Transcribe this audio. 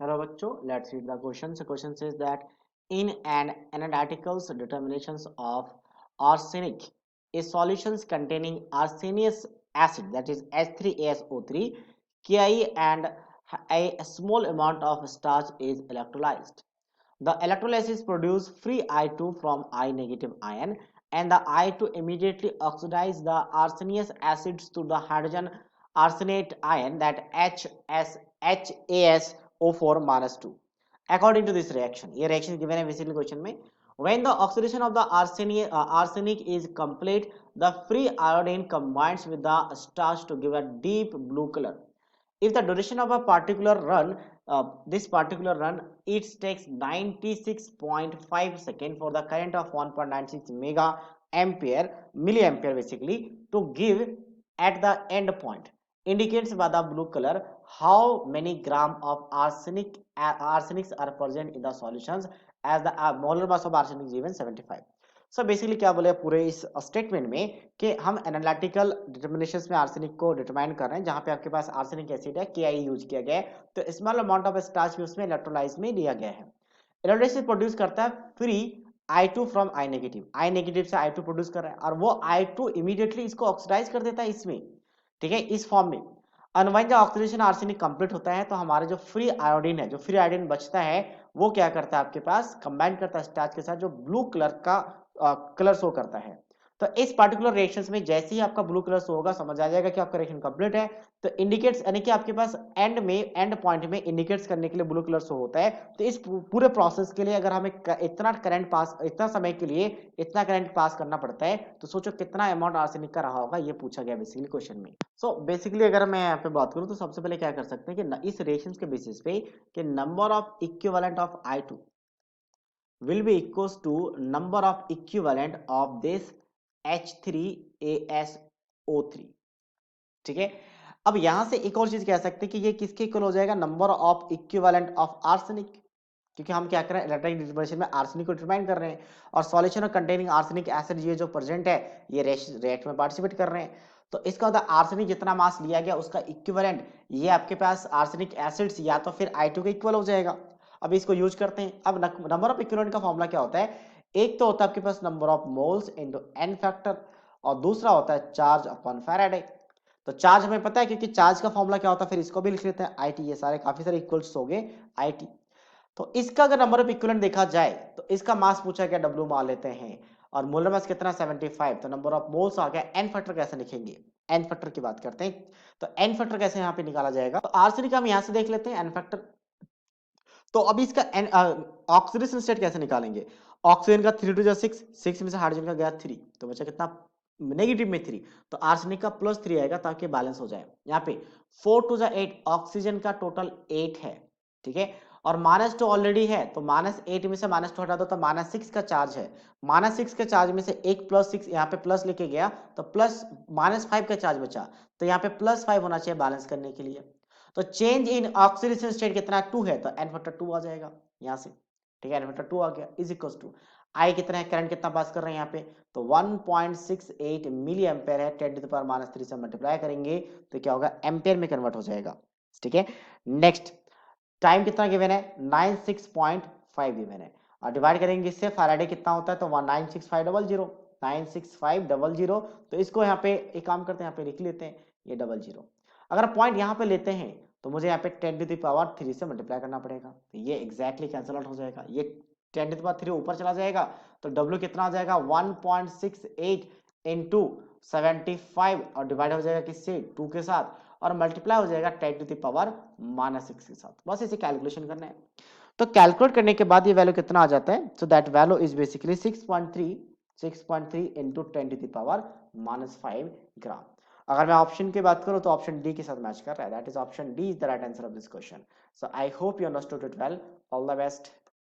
Hello bachcho, let's read the question. The question says that in an analytical determinations of arsenic, a solutions containing arsenious acid, that is H3ASO3, Ki, and a small amount of starch is electrolyzed. The electrolysis produce free I2 from I negative ion, and the I2 immediately oxidize the arsenious acids to the hydrogen arsenate ion, that HASO4 minus 2. According to this reaction, ये reaction given है basically question में, when the oxidation of the arsenic is complete, the free iodine combines with the starch to give a deep blue color. If the duration of a particular run, this particular run, it takes 96.5 seconds for the current of 1.96 mega ampere milliampere basically to give at the end point, indicates by the blue color how many gram of arsenics are present in the solutions, as the molar mass of arsenic is given 75. So basically क्या बोले पूरे इस statement में कि हम analytical डिटर्मिनेशंस में arsenic को determine कर रहे हैं, जहां पे आपके पास आर्सेनिक एसिड है, KI यूज किया गया है, तो स्मॉल अमाउंट ऑफ स्टार्च भी उसमें इलेक्ट्रोलाइज में लिया गया है। इलेक्ट्रोलाइसिस प्रोड्यूस करता है free I2 from I negative से I2 प्रोड्यूस कर रहा है, और वो I2 इमीडिएटली इसको ऑक्सीडाइज कर देता है इसमें, ठीक है, इस फॉर्म में। अनवाइन जब ऑक्सीडेशन आर्सेनिक कंप्लीट होता है तो हमारे जो फ्री आयोडीन है, जो फ्री आयोडीन बचता है, वो क्या करता है आपके पास कंबाइन करता है स्टार्च के साथ, जो ब्लू कलर का कलर शो करता है। तो इस पर्टिकुलर रिएक्शंस में जैसे ही आपका ब्लू कलर शो होगा, समझ आ जाएगा कि आपका रिएक्शन कंप्लीट है। तो इंडिकेट्स यानी कि आपके पास एंड पॉइंट में इंडिकेट्स करने के लिए ब्लू कलर शो होता है। तो इस पूरे प्रोसेस के लिए अगर हमें इतना समय के लिए इतना करंट पास करना पड़ता है, तो सोचो कितना अमाउंट आर्सेनिक का रहा होगा, ये पूछा गया बेसिकली क्वेश्चन में। सो बेसिकली अगर मैं यहाँ पे बात करूँ तो सबसे पहले क्या कर सकते हैं कि इस रिएक्शंस के बेसिस पे कि number of equivalent of I2 will be equals to number of equivalent of this H3ASO3, ठीक है। अब यहां से एक और चीज कह सकते हैं कि ये किसके इक्वल हो जाएगा, number of equivalent of arsenic, क्योंकि हम क्या कर रहे हैं इलेक्ट्रॉनिक डिटर्मिनेशन में आर्सेनिक को डिटरमाइन कर रहे हैं, और सॉल्यूशन कंटेनिंग आर्सेनिक एसिड ये जो प्रेजेंट है ये रिएक्ट में पार्टिसिपेट कर रहे हैं। तो इसका मतलब आर्सेनिक जितना मास लिया गया उसका इक्विवेलेंट ये आपके पास आर्सेनिक एसिड्स या तो फिर I2 के इक्वल हो जाएगा। अब इसको यूज करते हैं। अब नंबर ऑफ इक्विवेलेंट का फॉर्मूला क्या होता है, एक तो होता है आपके पास number of moles into n factor, और दूसरा होता है चार्ज अपॉन फैराडे। तो चार्ज हमें पता है, क्योंकि चार्ज का फॉर्मूला क्या होता है, फिर इसको भी लिख लेते हैं IT, ये सारे काफी सारे इक्वल्स हो गए IT। तो इसका अगर नंबर ऑफ इक्विवेलेंट देखा जाए तो इसका मास पूछा गया W मान लेते हैं, और मोलर मास कितना 75, तो नंबर ऑफ मोल्स आ गया। n फैक्टर कैसे लिखेंगे, n फैक्टर की बात करते हैं, तो n फैक्टर कैसे यहाँ पे निकाला जाएगा, तो आर्सेनिक हम यहाँ से देख लेते हैं n फैक्टर। तो अभी इसका ऑक्सीडेशन स्टेट कैसे निकालेंगे, ऑक्सीजन का 3 2 6, 6 में से हाइड्रोजन का गया 3, तो बचा कितना नेगेटिव में 3, तो आर्सेनिक का +3 आएगा ताकि बैलेंस हो जाए। यहाँ पे 4 2 8, ऑक्सीजन का टोटल 8 है, ठीक है, और -2 ऑलरेडी है, तो -8 में से -2 हटा दो तो -6 का चार्ज है। -6 के चार्ज में से एक +6 यहाँ पे प्लस लेके गया, तो प्लस -5 का चार्ज बचा, तो यहाँ पे +5 होना चाहिए बैलेंस करने के लिए। तो चेंज इन ऑक्सीडेशन स्टेट कितना 2 है, तो n फैक्टर 2 आ जाएगा यहाँ से, ठीक है, n फैक्टर 2 आ गया इज इक्वल टू I कितना है, करंट कितना पास कर रहे हैं यहाँ पे, तो 1.68 मिली एम्पेयर है, 10⁻³ से मल्टीप्लाई करेंगे तो क्या होगा, एम्पेयर में कन्वर्ट हो जाएगा, ठीक है। नेक्स्ट टाइम कितना गिवन है, 96.5 गिवन है, और डिवाइड करेंगे इससे, फैराडे कितना होता है, तो 96500, 96500, तो इसको यहाँ पे एक काम करते हैं, यहाँ पे लिख लेते हैं ये 00। अगर पॉइंट यहाँ पे लेते हैं तो मुझे यहाँ पे 10⁻³ से मल्टीप्लाई करना पड़ेगा, तो ये एग्जैक्टली कैंसल आउट हो जाएगा, ये 10⁻³ ऊपर चला जाएगा, तो W कितना आ जाएगा 1.68 इंटू 75, और डिवाइड हो जाएगा किससे 2 के साथ, और मल्टीप्लाई हो जाएगा 10⁻⁻6 के साथ। बस इसे कैलकुलेशन करना है। तो कैलकुलेट करने के बाद ये वैल्यू कितना आ जाता है, so that value is basically 6.3 into 10⁻⁻5 ग्राम। अगर मैं ऑप्शन की बात करूं तो ऑप्शन डी के साथ मैच कर रहा है, that is option D is the right answer of this question. So I hope you understood it well, all the best.